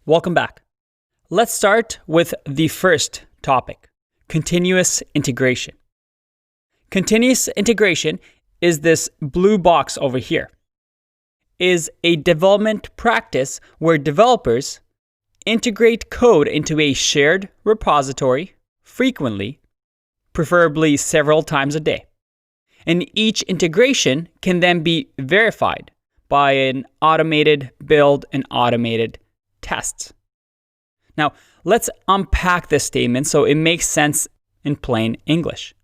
Welcome back. Let's start with the first topic, continuous integration. Continuous integration is this blue box over here, is a development practice where developers integrate code into a shared repository frequently, preferably several times a day. And each integration can then be verified by an automated build and automated tests. Now, let's unpack this statement so it makes sense in plain English.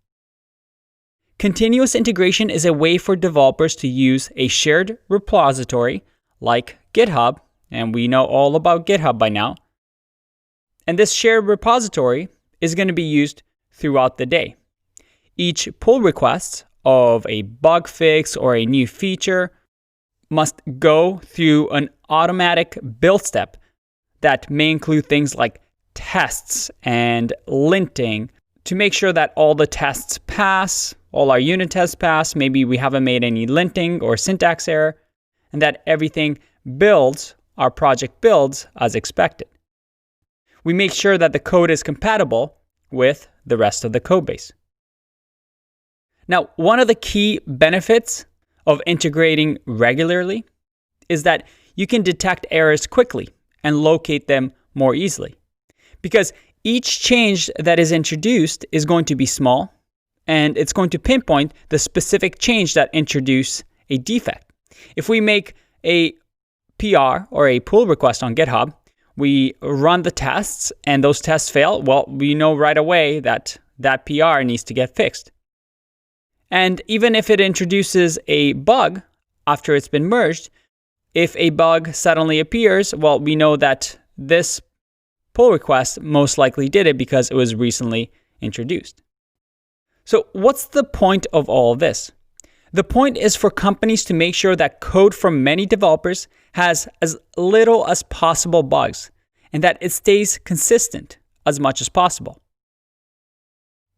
Continuous integration is a way for developers to use a shared repository like GitHub, and we know all about GitHub by now. And this shared repository is going to be used throughout the day. Each pull request of a bug fix or a new feature must go through an automatic build step that may include things like tests and linting to make sure that all the tests pass, all our unit tests pass, maybe we haven't made any linting or syntax error, and that everything builds, our project builds as expected. We make sure that the code is compatible with the rest of the code base. Now, one of the key benefits of integrating regularly is that you can detect errors quickly and locate them more easily. Because each change that is introduced is going to be small, and it's going to pinpoint the specific change that introduced a defect. If we make a PR or a pull request on GitHub, we run the tests and those tests fail, well, we know right away that that PR needs to get fixed. And even if it introduces a bug after it's been merged, if a bug suddenly appears, well, we know that this pull request most likely did it because it was recently introduced. So what's the point of all of this? The point is for companies to make sure that code from many developers has as little as possible bugs and that it stays consistent as much as possible.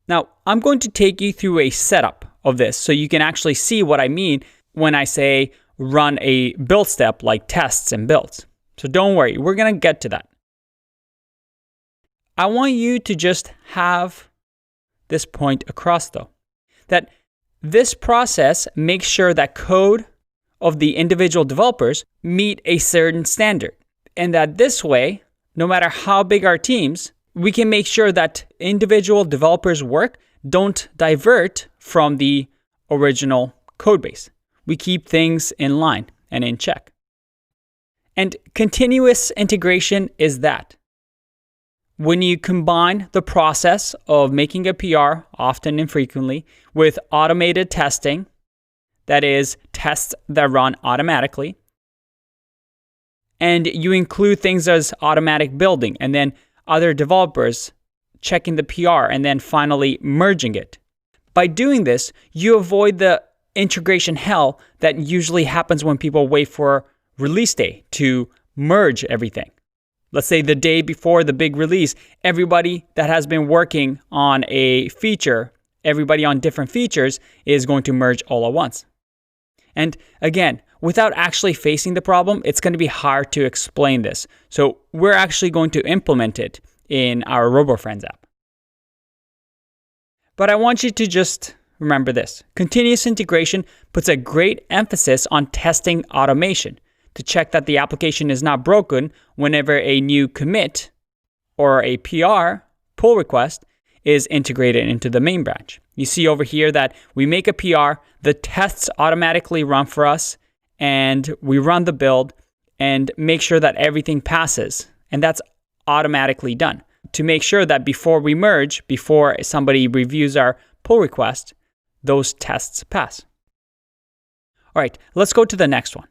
Now, I'm going to take you through a setup of this so you can actually see what I mean when I say run a build step like tests and builds. So don't worry, we're going to get to that. I want you to just have this point across though, that this process makes sure that code of the individual developers meet a certain standard. And that this way, no matter how big our teams, we can make sure that individual developers' work don't divert from the original code base. We keep things in line and in check. And continuous integration is that. When you combine the process of making a PR often and frequently with automated testing, that is, tests that run automatically, and you include things as automatic building and then other developers checking the PR and then finally merging it. By doing this, you avoid the integration hell that usually happens when people wait for release day to merge everything. Let's say the day before the big release, everybody that has been working on a feature, everybody on different features is going to merge all at once. And again, without actually facing the problem, it's going to be hard to explain this. So we're actually going to implement it in our RoboFriends app. But I want you to just remember this. Continuous integration puts a great emphasis on testing automation to check that the application is not broken whenever a new commit or a PR pull request is integrated into the main branch. You see over here that we make a PR, the tests automatically run for us, and we run the build and make sure that everything passes. And that's automatically done to make sure that before we merge, before somebody reviews our pull request, those tests pass. All right, let's go to the next one.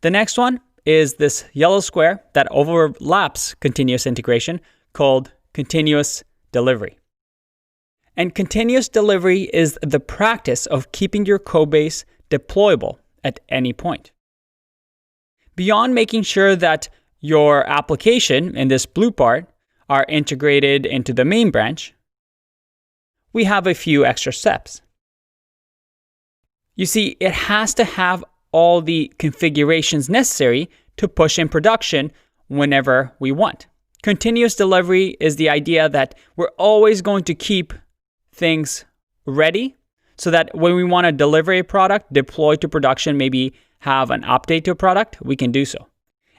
The next one is this yellow square that overlaps continuous integration called continuous delivery. And continuous delivery is the practice of keeping your code base deployable at any point. Beyond making sure that your application in this blue part are integrated into the main branch, we have a few extra steps. You see, it has to have all the configurations necessary to push in production whenever we want. Continuous delivery is the idea that we're always going to keep things ready so that when we want to deliver a product, deploy to production, maybe have an update to a product, we can do so.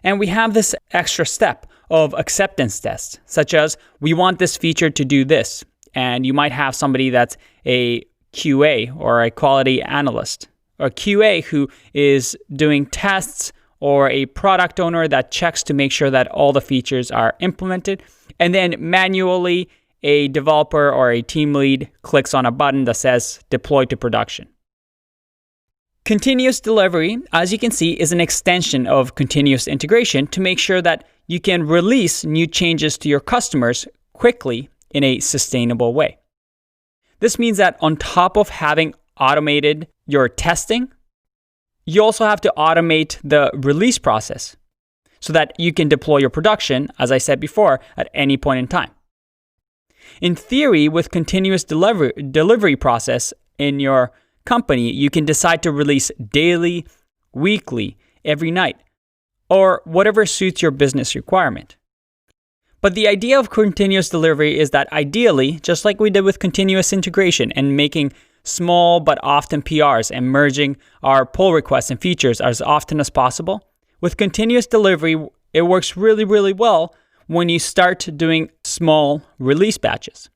And we have this extra step of acceptance tests, such as we want this feature to do this. And you might have somebody that's a QA or a quality analyst, or QA who is doing tests, or a product owner that checks to make sure that all the features are implemented. And then manually, a developer or a team lead clicks on a button that says deploy to production. Continuous delivery, as you can see, is an extension of continuous integration to make sure that you can release new changes to your customers quickly in a sustainable way. This means that on top of having automated your testing, you also have to automate the release process so that you can deploy your production, as I said before, at any point in time. In theory, with continuous delivery process in your company, you can decide to release daily, weekly, every night, or whatever suits your business requirement. But the idea of continuous delivery is that ideally, just like we did with continuous integration and making small but often PRs and merging our pull requests and features as often as possible, with continuous delivery, it works really, really well when you start doing small release batches.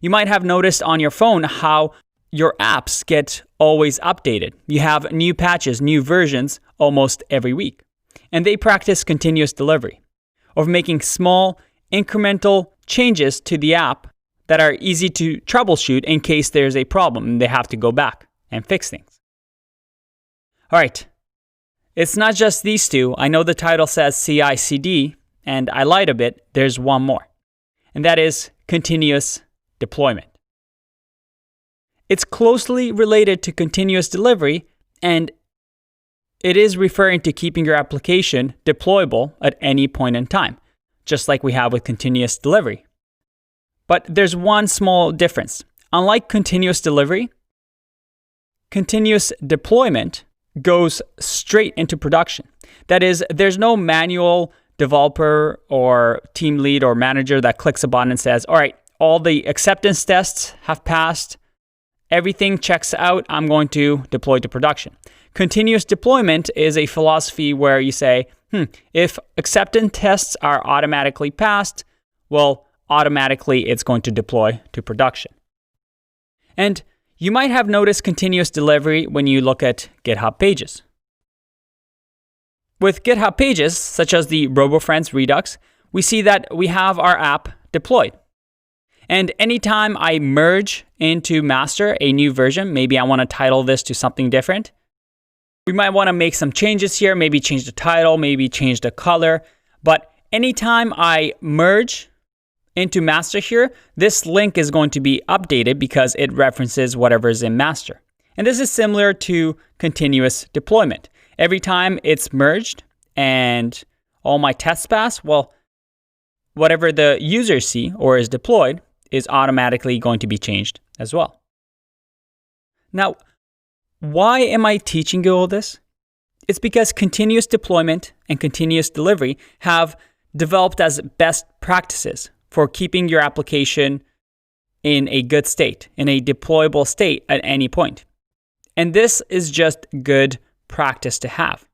You might have noticed on your phone how your apps get always updated. You have new patches, new versions almost every week. And they practice continuous delivery of making small incremental changes to the app that are easy to troubleshoot in case there's a problem and they have to go back and fix things. All right, it's not just these two. I know the title says CI/CD, and I lied a bit. There's one more, and that is continuous deployment. It's closely related to continuous delivery, and it is referring to keeping your application deployable at any point in time, just like we have with continuous delivery. But there's one small difference. Unlike continuous delivery, continuous deployment goes straight into production. That is, there's no manual developer or team lead or manager that clicks a button and says, all right, all the acceptance tests have passed, everything checks out, I'm going to deploy to production. Continuous deployment is a philosophy where you say, if acceptance tests are automatically passed, well, automatically it's going to deploy to production. And you might have noticed continuous delivery when you look at GitHub Pages. With GitHub Pages, such as the RoboFriends Redux, we see that we have our app deployed. And anytime I merge into master a new version, maybe I want to title this to something different. We might want to make some changes here, maybe change the title, maybe change the color. But anytime I merge into master here, this link is going to be updated because it references whatever is in master. And this is similar to continuous deployment. Every time it's merged and all my tests pass, well, whatever the users see or is deployed is automatically going to be changed as well. Now, why am I teaching you all this? It's because continuous deployment and continuous delivery have developed as best practices for keeping your application in a good state, in a deployable state at any point. And this is just good practice to have.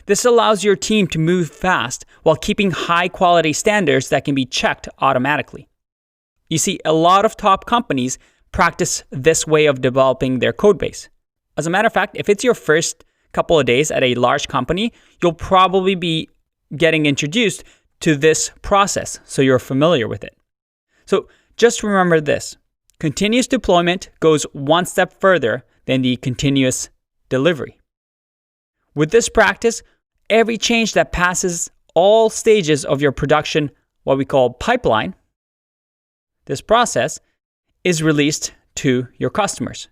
This allows your team to move fast while keeping high quality standards that can be checked automatically. You see, a lot of top companies practice this way of developing their code base. As a matter of fact, if it's your first couple of days at a large company, you'll probably be getting introduced to this process, so you're familiar with it. So just remember this. Continuous deployment goes one step further than the continuous delivery. With this practice, every change that passes all stages of your production, what we call pipeline, this process is released to your customers.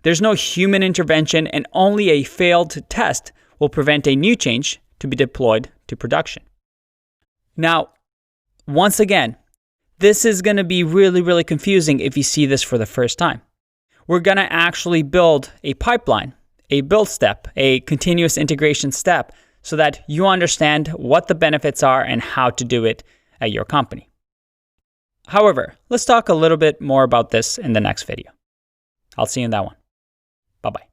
There's no human intervention, and only a failed test will prevent a new change to be deployed to production. Now, once again, this is going to be really, really confusing if you see this for the first time. We're going to actually build a pipeline, a build step, a continuous integration step, so that you understand what the benefits are and how to do it at your company. However, let's talk a little bit more about this in the next video. I'll see you in that one. Bye-bye.